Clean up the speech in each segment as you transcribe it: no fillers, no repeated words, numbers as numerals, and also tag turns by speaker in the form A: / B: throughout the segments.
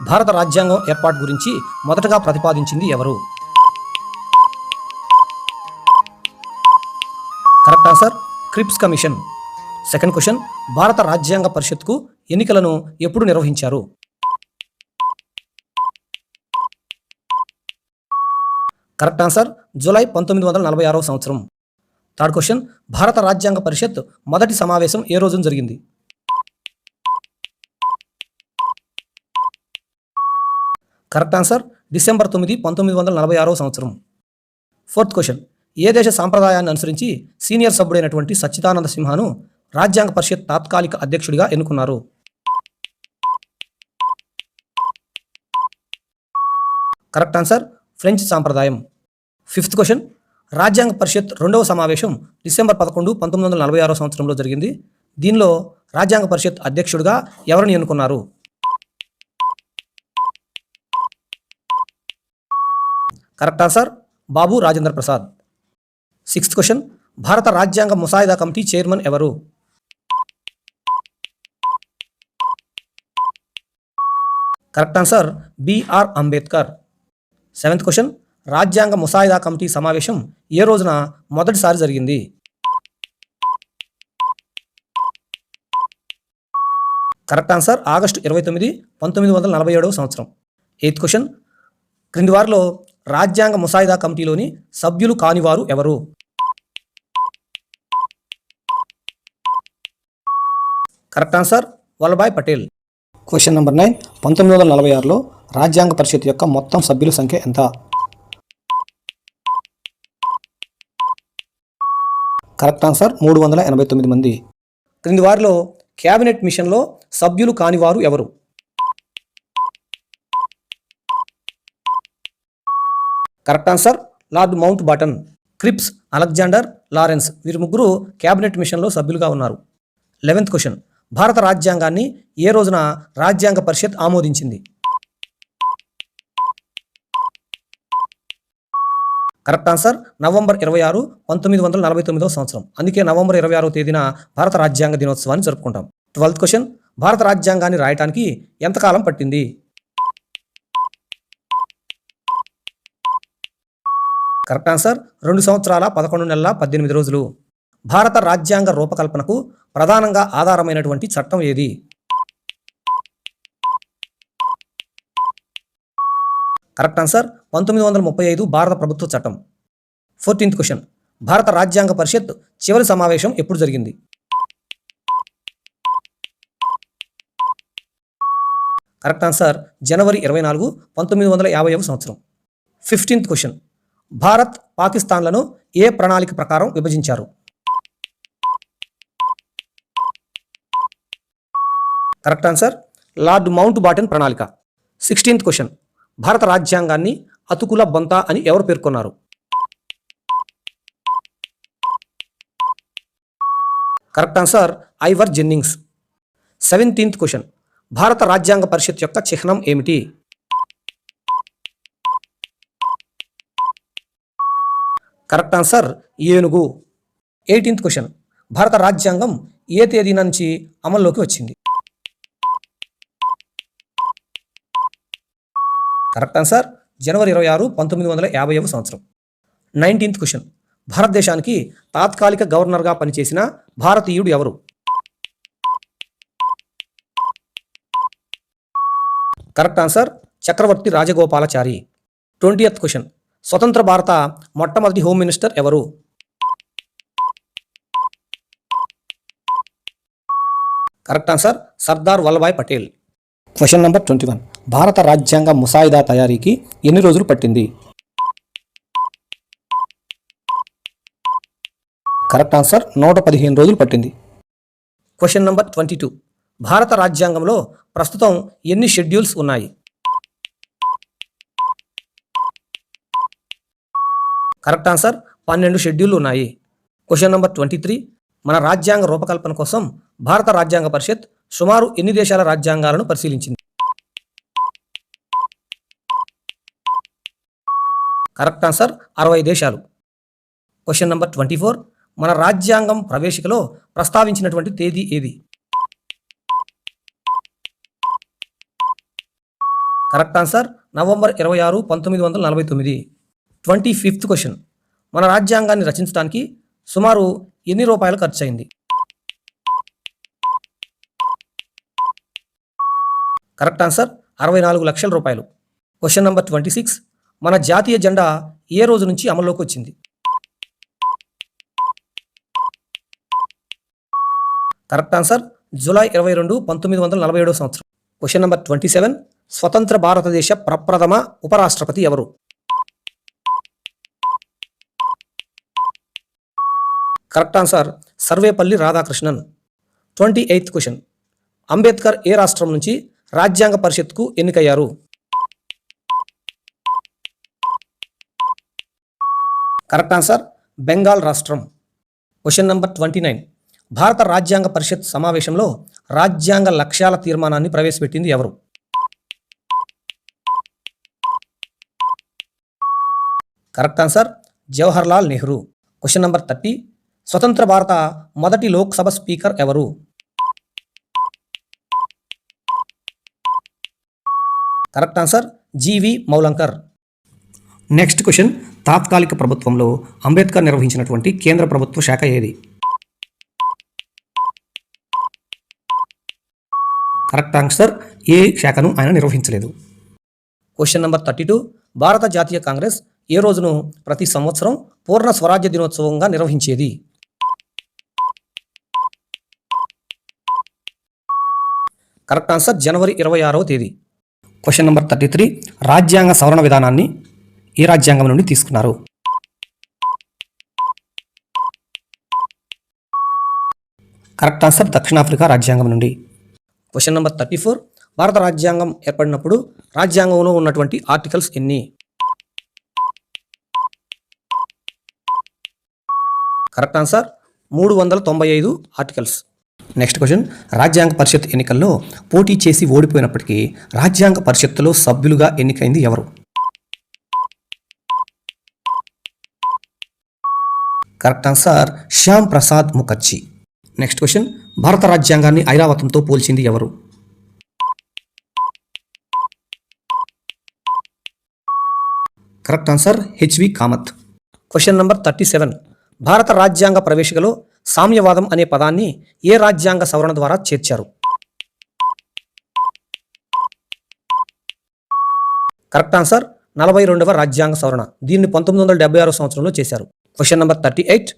A: భారత రాజ్యాంగం ఏర్పాటు గురించి మొదటగా ప్రతిపాదించింది ఎవరు? Correct answer క్రిప్స్ commission. Second question, భారత రాజ్యాంగ పరిషత్కు ఎన్నికలను ఎప్పుడు నిర్వహించారు? కరెక్ట్ ఆన్సర్ జూలై 1946వ సంవత్సరం. థర్డ్ క్వశ్చన్, భారత రాజ్యాంగ పరిషత్ మొదటి సమావేశం ఏ రోజున జరిగింది? కరెక్ట్ ఆన్సర్ డిసెంబర్ 9, 1946వ సంవత్సరం. ఫోర్త్ క్వశ్చన్, ఏ దేశ సాంప్రదాయాన్ని అనుసరించి సీనియర్ సభ్యుడైనటువంటి సచ్చిదానంద సిన్హాను రాజ్యాంగ పరిషత్ తాత్కాలిక అధ్యక్షుడిగా ఎన్నుకున్నారు? కరెక్ట్ ఆన్సర్ ఫ్రెంచ్ సాంప్రదాయం. ఫిఫ్త్ క్వశ్చన్, రాజ్యాంగ పరిషత్ రెండవ సమావేశం డిసెంబర్ 11, 1946వ సంవత్సరంలో జరిగింది. దీనిలో రాజ్యాంగ పరిషత్ అధ్యక్షుడిగా ఎవరిని ఎన్నుకున్నారు? Correct answer Babu Rajendra Prasad. Sixth question, భారత రాజ్యాంగ ముసాయిదా కమిటీ చైర్మన్ ఎవరు? Correct answer BR Ambedkar. Seventh question, రాజ్యాంగ ముసాయిదా కమిటీ సమావేశం ఏ రోజున మొదటిసారి జరిగింది? కరెక్ట్ ఆన్సర్ ఆగస్టు 29, 1947వ సంవత్సరం. ఎయిత్ క్వశ్చన్, క్రింది వారిలో రాజ్యాంగ ముసాయిదా కమిటీలోని సభ్యులు కానివారు ఎవరు? Correct answer Vallabhbhai Patel. Question number 9, 1946లో రాజ్యాంగ పరిషత్ యొక్క మొత్తం సభ్యుల సంఖ్య ఎంత? కరెక్ట్ ఆన్సర్ 389 మంది. క్రింది వారిలో క్యాబినెట్ మిషన్లో సభ్యులు కానివారు ఎవరు? Correct answer Lord Mountbatten. Cripps, Alexander, Lawrence వీరు ముగ్గురు క్యాబినెట్ మిషన్లో సభ్యులుగా ఉన్నారు. 11th క్వశ్చన్, భారత రాజ్యాంగాన్ని ఏ రోజున రాజ్యాంగ పరిషత్ ఆమోదించింది? కరెక్ట్ ఆన్సర్ నవంబర్ 26, 1949వ సంవత్సరం. అందుకే నవంబర్ 26వ తేదీన భారత రాజ్యాంగ దినోత్సవాన్ని జరుపుకుంటాం. 12th క్వశ్చన్, భారత రాజ్యాంగాన్ని రాయటానికి ఎంతకాలం పట్టింది? కరెక్ట్ ఆన్సర్ 2 సంవత్సరాల 11 నెలల 18 రోజులు. భారత రాజ్యాంగ రూపకల్పనకు ప్రధానంగా ఆధారమైనటువంటి చట్టం ఏది? కరెక్ట్ ఆన్సర్ 1935 భారత ప్రభుత్వ చట్టం. 14th క్వశ్చన్, భారత రాజ్యాంగ పరిషత్ చివరి సమావేశం ఎప్పుడు జరిగింది? కరెక్ట్ ఆన్సర్ జనవరి 24, 1950వ సంవత్సరం. 15th క్వశ్చన్, భారత్ పాకిస్తాన్లను ఏ ప్రణాళిక ప్రకారం విభజించారు? కరెక్ట్ ఆన్సర్ లార్డ్ మౌంట్ బాటన్ ప్రణాళిక. 16th క్వశ్చన్, భారత రాజ్యాంగాన్ని అతుకుల బొంత అని ఎవరు పేర్కొన్నారు? Correct answer ఐవర్ Jennings. 17th question, భారత రాజ్యాంగ పరిషత్ యొక్క చిహ్నం ఏమిటి? కరెక్ట్ ఆన్సర్ ఏనుగు. 18th క్వశ్చన్, భారత రాజ్యాంగం ఏ తేదీన నుంచి అమల్లోకి వచ్చింది? కరెక్ట్ ఆన్సర్ జనవరి 26, 1950వ సంవత్సరం. 19th క్వశ్చన్, భారతదేశానికి తాత్కాలిక గవర్నర్గా పనిచేసిన భారతీయుడు ఎవరు? కరెక్ట్ ఆన్సర్ చక్రవర్తి రాజగోపాలాచారి. 20th క్వశ్చన్, స్వతంత్ర భారత మొట్టమొదటి హోమ్ మినిస్టర్ ఎవరు? Correct answer Sardar Vallabhbhai Patel. Question number 21, భారత రాజ్యాంగ ముసాయిదా తయారీకి ఎన్ని రోజులు పట్టింది? కరెక్ట్ ఆన్సర్ 115 రోజులు పట్టింది. క్వశ్చన్ నెంబర్ 22, భారత రాజ్యాంగంలో ప్రస్తుతం ఎన్ని షెడ్యూల్స్ ఉన్నాయి? కరెక్ట్ ఆన్సర్ 12 షెడ్యూళ్లు ఉన్నాయి. క్వశ్చన్ నెంబర్ 23, మన రాజ్యాంగ రూపకల్పన కోసం భారత రాజ్యాంగ పరిషత్ సుమారు ఎన్ని దేశాల రాజ్యాంగాలను పరిశీలించింది? కరెక్ట్ ఆన్సర్ 60 దేశాలు. క్వశ్చన్ నెంబర్ 24, మన రాజ్యాంగం ప్రవేశికలో ప్రస్తావించినటువంటి తేదీ ఏది? Correct answer November 26, 1949. 25th question. మన రాజ్యాంగాన్ని రచించడానికి సుమారు ఎన్ని రూపాయలు ఖర్చు అయింది? కరెక్ట్ ఆన్సర్ 64 లక్షల రూపాయలు. Question number 26. మన జాతీయ జెండా ఏ రోజు నుంచి అమల్లోకి వచ్చింది? కరెక్ట్ ఆన్సర్ జూలై 22, 1947 సంవత్సరం. Question number 27. స్వతంత్ర భారతదేశ ప్రప్రథమ ఉపరాష్ట్రపతి ఎవరు? Correct answer Sarvepalli Radhakrishnan. 28th question. Ambedkar ఏ రాష్ట్రం నుంచి రాజ్యాంగ పరిషత్కు ఎన్నికయ్యారు? కరెక్ట్ ఆన్సర్ బెంగాల్ రాష్ట్రం. Question number 29. భారత రాజ్యాంగ పరిషత్ సమావేశంలో రాజ్యాంగ లక్ష్యాల తీర్మానాన్ని ప్రవేశపెట్టింది ఎవరు? Correct answer Jawaharlal Nehru. Question number 30. స్వతంత్ర భారత మొదటి లోక్సభ స్పీకర్ ఎవరు? Correct answer G V Mavalankar. Next question. తాత్కాలిక ప్రభుత్వంలో అంబేద్కర్ నిర్వహించినటువంటి కేంద్ర ప్రభుత్వ శాఖ ఏది? కరెక్ట్ ఆన్సర్ ఏ శాఖను ఆయన నిర్వహించలేదు. Question number 32. భారత జాతీయ కాంగ్రెస్ ఏ రోజును ప్రతి సంవత్సరం పూర్ణ స్వరాజ్య దినోత్సవంగా నిర్వహించేది? కరెక్ట్ ఆన్సర్ జనవరి 26వ తేదీ. Question number 33. రాజ్యాంగ సవరణ విధానాన్ని ఏ రాజ్యాంగం నుండి తీసుకున్నారు? కరెక్ట్ ఆన్సర్ దక్షిణాఫ్రికా రాజ్యాంగం నుండి. Question number 34. భారత రాజ్యాంగం ఏర్పడినప్పుడు రాజ్యాంగంలో ఉన్నటువంటి ఆర్టికల్స్ ఎన్ని? Correct answer 395 articles. Next question. రాజ్యాంగ పరిషత్ ఎన్నికల్లో పోటీ చేసి ఓడిపోయినప్పటికీ రాజ్యాంగ పరిషత్తులో సభ్యులుగా ఎన్నికైంది ఎవరు? Correct answer Shyam Prasad Mukherjee. Next question. భారత రాజ్యాంగాన్ని ఐరావతంతో పోల్చింది ఎవరు? Correct answer HV Kamath. Question number 37. భారత రాజ్యాంగ ప్రవేశికలో సామ్యవాదం అనే పదాన్ని ఏ రాజ్యాంగ సవరణ ద్వారా చేర్చారు? కరెక్ట్ ఆన్సర్ 42వ రాజ్యాంగ సవరణ. దీన్ని 1976 సంవత్సరంలో చేశారు. Question number 38.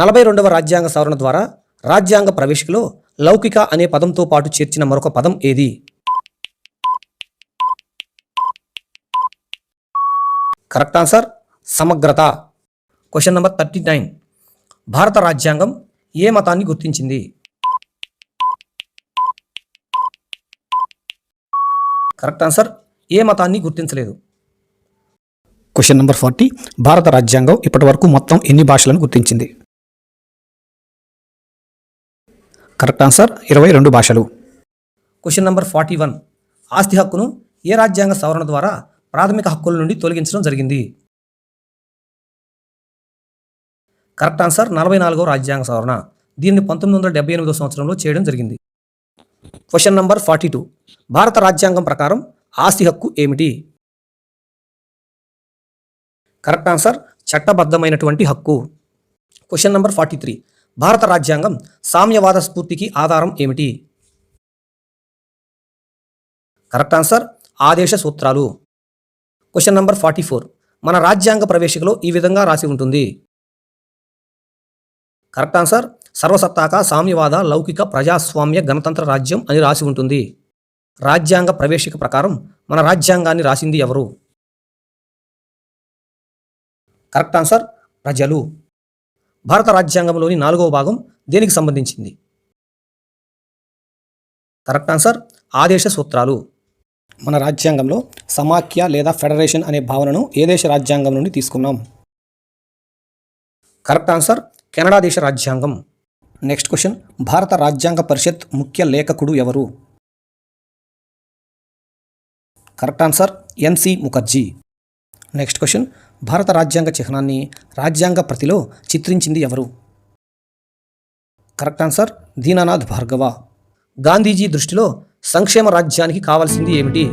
A: 42వ రాజ్యాంగ సవరణ ద్వారా రాజ్యాంగ ప్రవేశికలో లౌకిక అనే పదంతో పాటు చేర్చిన మరొక పదం ఏది? కరెక్ట్ ఆన్సర్ సమగ్రత. Question number 39. భారత రాజ్యాంగం ఏ మతాన్ని గుర్తించింది? కరెక్ట్ ఆన్సర్ ఏ మతాన్ని గుర్తించలేదు. Question number 40. భారత రాజ్యాంగం ఇప్పటి వరకు మొత్తం ఎన్ని భాషలను గుర్తించింది? కరెక్ట్ ఆన్సర్ 22 భాషలు. Question number 41. ఆస్తి హక్కును ఏ రాజ్యాంగ సవరణ ద్వారా ప్రాథమిక హక్కుల నుండి తొలగించడం జరిగింది? కరెక్ట్ ఆన్సర్ 44వ రాజ్యాంగ సవరణ. దీన్ని 1978 సంవత్సరంలో చేయడం జరిగింది. Question number 42. భారత రాజ్యాంగం ప్రకారం ఆస్తి హక్కు ఏమిటి? కరెక్ట్ ఆన్సర్ చట్టబద్ధమైనటువంటి హక్కు. Question number 43. భారత రాజ్యాంగం సామ్యవాద స్ఫూర్తికి ఆధారం ఏమిటి? కరెక్ట్ ఆన్సర్ ఆదేశ సూత్రాలు. Question number 44. మన రాజ్యాంగ ప్రవేశికలో ఈ విధంగా రాసి ఉంటుంది. కరెక్ట్ ఆన్సర్ సర్వసత్తాక సామ్యవాద లౌకిక ప్రజాస్వామ్య గణతంత్ర రాజ్యం అని రాసి ఉంటుంది. రాజ్యాంగ ప్రవేశిక ప్రకారం మన రాజ్యాంగాన్ని రాసింది ఎవరు? కరెక్ట్ ఆన్సర్ ప్రజలు. భారత రాజ్యాంగంలోని 4వ భాగం దేనికి సంబంధించింది? కరెక్ట్ ఆన్సర్ ఆదేశ సూత్రాలు. మన రాజ్యాంగంలో సమాఖ్య లేదా ఫెడరేషన్ అనే భావనను ఏ దేశ రాజ్యాంగం నుండి తీసుకున్నాం? కరెక్ట్ ఆన్సర్ కెనడా దేశ రాజ్యాంగం. Next question. భారత రాజ్యాంగ పరిషత్ ముఖ్య లేఖకుడు ఎవరు? Correct answer N C Mukherjee. Next question. భారత రాజ్యాంగ చిహ్నాన్ని రాజ్యాంగ ప్రతిలో చిత్రించింది ఎవరు? Correct answer Dinanath Bhargava. గాంధీజీ దృష్టిలో సంక్షేమ రాజ్యానికి కావాల్సింది ఏమిటి?